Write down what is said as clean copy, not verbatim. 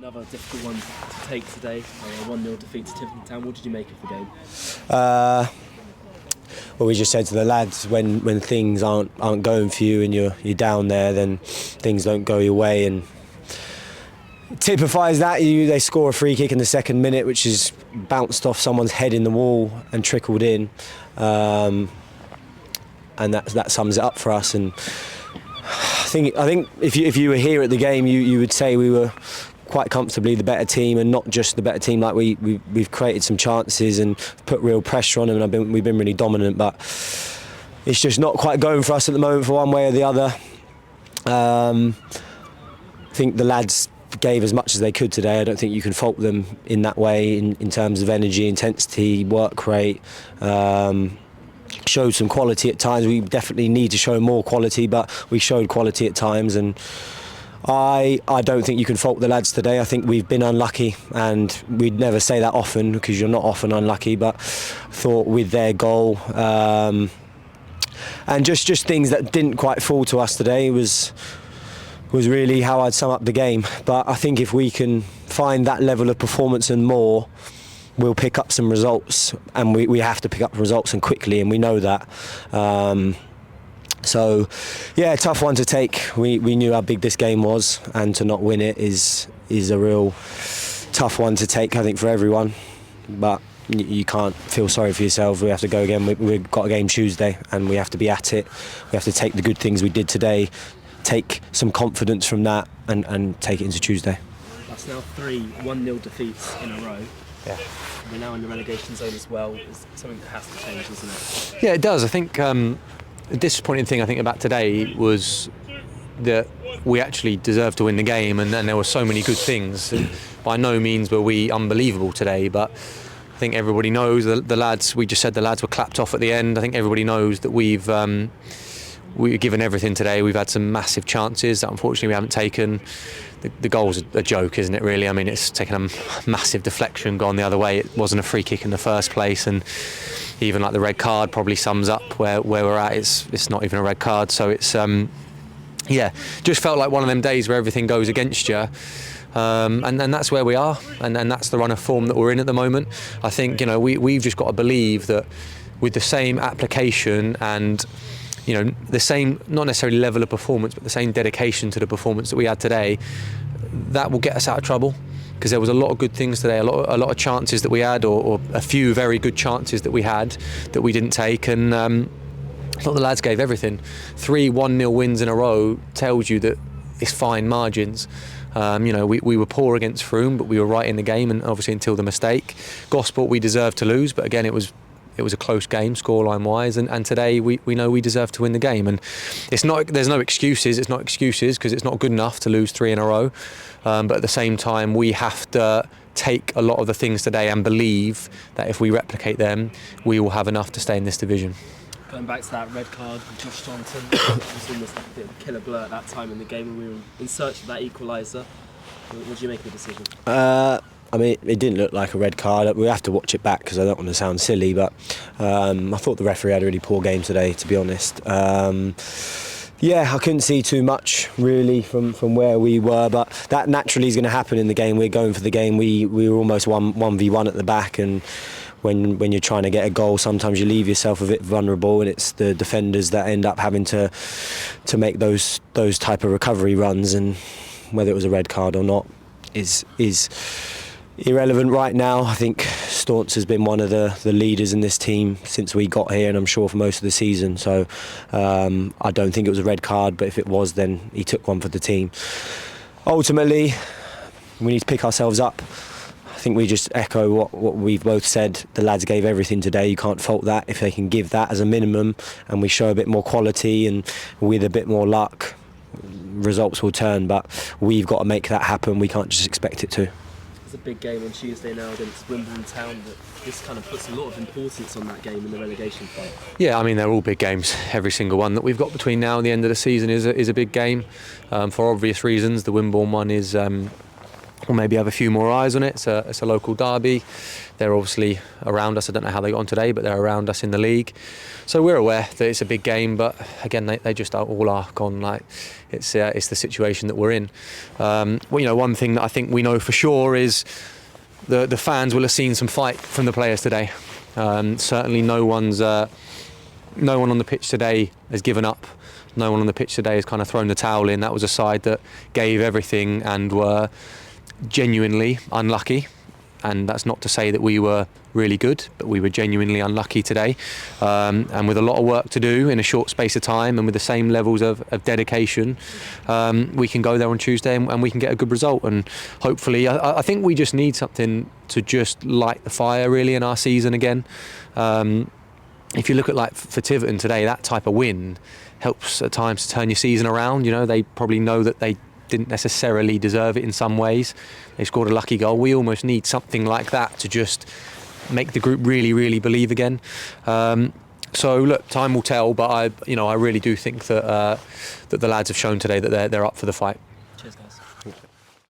Another difficult one to take today, a 1-0 defeat to Tiverton Town. What did you make of the game? Well, we just said to the lads, when things aren't going for you and you're down there, then things don't go your way, and it typifies that. They score a free kick in the second minute, which is bounced off someone's head in the wall and trickled in, and that sums it up for us. And I think if you were here at the game, you would say we were quite comfortably the better team, and not just the better team. Like we've created some chances and put real pressure on them, and we've been really dominant. But it's just not quite going for us at the moment, for one way or the other. I think the lads gave as much as they could today. I don't think you can fault them in that way, in terms of energy, intensity, work rate. Showed some quality at times. We definitely need to show more quality, but we showed quality at times, and I don't think you can fault the lads today. I think we've been unlucky, and we'd never say that often because you're not often unlucky, but I thought with their goal and just things that didn't quite fall to us today was really how I'd sum up the game. But I think if we can find that level of performance and more, we'll pick up some results, and we have to pick up results, and quickly, and we know that. So, yeah, tough one to take. We knew how big this game was, and to not win it is a real tough one to take, I think, for everyone. But you can't feel sorry for yourself. We have to go again. We've got a game Tuesday, and we have to be at it. We have to take the good things we did today, take some confidence from that, and take it into Tuesday. That's now 3 1-0 defeats in a row. Yeah. We're now in the relegation zone as well. It's something that has to change, isn't it? Yeah, it does. I think the disappointing thing I think about today was that we actually deserved to win the game, and there were so many good things. By no means were we unbelievable today, but I think everybody knows the lads. We just said the lads were clapped off at the end. I think everybody knows that we've given everything today. We've had some massive chances that unfortunately we haven't taken. The goal's a joke, isn't it, really? I mean, it's taken a massive deflection, gone the other way. It wasn't a free kick in the first place, and even like the red card probably sums up where we're at. It's not even a red card, so it's just felt like one of them days where everything goes against you. And that's where we are, and that's the run of form that we're in at the moment. I think, we've just got to believe that with the same application and the same, not necessarily level of performance, but the same dedication to the performance that we had today, that will get us out of trouble. Because there was a lot of good things today, a lot of chances that we had, or a few very good chances that we had that we didn't take, and I thought the lads gave everything. 3 1-0 wins in a row tells you that it's fine margins. We were poor against Frome, but we were right in the game, and obviously until the mistake. Gosport, we deserved to lose, but again it was a close game scoreline wise, and today we know we deserve to win the game. And there's no excuses. It's not excuses because it's not good enough to lose 3 in a row. But at the same time, we have to take a lot of the things today and believe that if we replicate them, we will have enough to stay in this division. Going back to that red card with Josh Johnson, it was almost like a bit of a killer blur at that time in the game, and we were in search of that equaliser. What did you make of the decision? I mean, it didn't look like a red card. We have to watch it back because I don't want to sound silly, but I thought the referee had a really poor game today, to be honest. I couldn't see too much really from where we were, but that naturally is going to happen in the game. We're going for the game. We were almost 1v1 at the back, and when you're trying to get a goal, sometimes you leave yourself a bit vulnerable, and it's the defenders that end up having to make those type of recovery runs. And whether it was a red card or not is irrelevant right now. I think Staunce has been one of the leaders in this team since we got here, and I'm sure for most of the season. So I don't think it was a red card, but if it was, then he took one for the team. Ultimately, we need to pick ourselves up. I think we just echo what we've both said. The lads gave everything today. You can't fault that. If they can give that as a minimum, and we show a bit more quality and with a bit more luck, results will turn. But we've got to make that happen. We can't just expect it to. It's a big game on Tuesday now against Wimbledon Town, but this kind of puts a lot of importance on that game in the relegation fight. Yeah, I mean, they're all big games. Every single one that we've got between now and the end of the season is a big game, for obvious reasons. The Wimbledon one is we'll maybe have a few more eyes on it. It's a local derby. They're obviously around us. I don't know how they got on today, but they're around us in the league. So we're aware that it's a big game, but again, they just all are gone. Like it's the situation that we're in. One thing that I think we know for sure is the fans will have seen some fight from the players today. Certainly, no one on the pitch today has given up. No one on the pitch today has kind of thrown the towel in. That was a side that gave everything and were genuinely unlucky. And that's not to say that we were really good, but we were genuinely unlucky today. And with a lot of work to do in a short space of time and with the same levels of dedication, we can go there on Tuesday and we can get a good result. And hopefully, I think we just need something to just light the fire really in our season again. If you look at for Tiverton today, that type of win helps at times to turn your season around. They probably know that they didn't necessarily deserve it in some ways. They scored a lucky goal. We almost need something like that to just make the group really, really believe again. So look, time will tell, but I really do think that the lads have shown today that they're up for the fight.